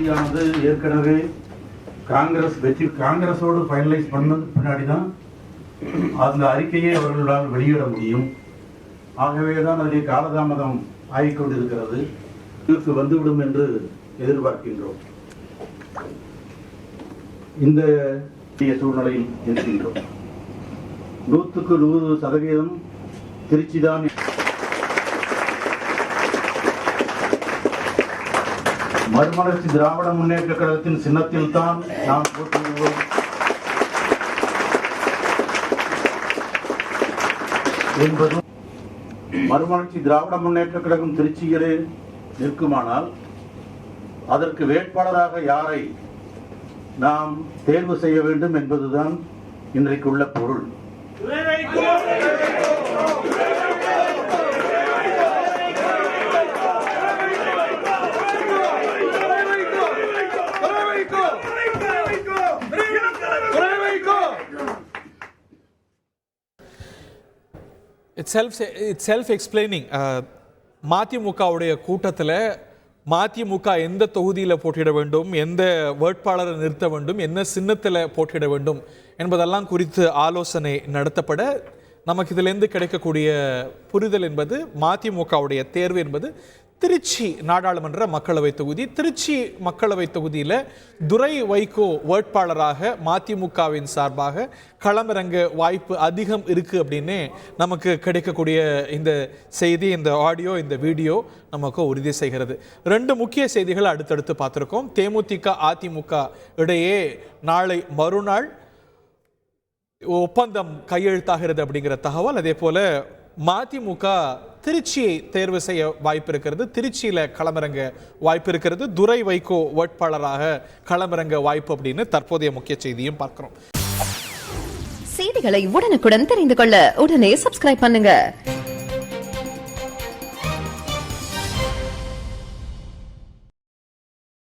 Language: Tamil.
தொகுதியானது ஏற்கனவே காங்கிரஸோடு ஃபைனலைஸ் பண்ணது பின்னாடி தான் அந்த அறிக்கையை அவர்களால் வெளியிட முடியும். ஆகவேதான் அதில் காலதாமதம் ஆகிக்கொண்டிருக்கிறது. தீர்ப்பு வந்துவிடும் என்று எதிர்பார்க்கின்றோம். இந்த சூழ்நிலையில் இருக்கின்றோம். 100க்கு 100% திருச்சிதான் மறுமலர்ச்சி திராவிட முன்னேற்ற கழகத்தின் சின்னத்தில் தான் நாம் போட்டியிடுவோம் என்பதும், மறுமலர்ச்சி திராவிட முன்னேற்ற கழகம் திருச்சியிலே நிற்குமானால் அதற்கு வேட்பாளராக யாரை நாம் தேர்வு செய்ய வேண்டும் என்பதுதான் இன்றைக்குள்ள பொருள். It's self-explaining. மதிமுகவுடைய கூட்டத்தில் மதிமுக எந்த தொகுதியில் போட்டியிட வேண்டும், எந்த வேட்பாளரை நிறுத்த வேண்டும், என்ன சின்னத்தில் போட்டியிட வேண்டும் என்பதெல்லாம் குறித்து ஆலோசனை நடத்தப்பட நமக்கு இதிலிருந்து கிடைக்கக்கூடிய புரிதல் என்பது மதிமுகவுடைய தேர்வு என்பது திருச்சி நாடாளுமன்ற மக்களவை தொகுதி. திருச்சி மக்களவை தொகுதியில் துரை வைகோ வேட்பாளராக மதிமுகவின் சார்பாக களமிறங்க வாய்ப்பு அதிகம் இருக்குது அப்படின்னு நமக்கு கிடைக்கக்கூடிய இந்த செய்தி, இந்த ஆடியோ, இந்த வீடியோ நமக்கு உறுதி செய்கிறது. 2 முக்கிய செய்திகள் அடுத்தடுத்து பார்த்துருக்கோம். தேமுதிக அதிமுக இடையே நாளை மறுநாள் ஒப்பந்தம் கையெழுத்தாகிறது அப்படிங்கிற தகவல். அதே போல மதிமுக திருச்சியை தேர்வு செய்ய வாய்ப்பு இருக்கிறது, திருச்சியில் களமிறங்க வாய்ப்பு இருக்கிறது, துரை வைகோ வேட்பாளராக களமிறங்க வாய்ப்பு அப்படின்னு தற்போதைய முக்கிய செய்தியும் பார்க்கிறோம். செய்திகளை உடனுக்குடன் தெரிந்து கொள்ள உடனே சப்ஸ்கிரைப் பண்ணுங்க.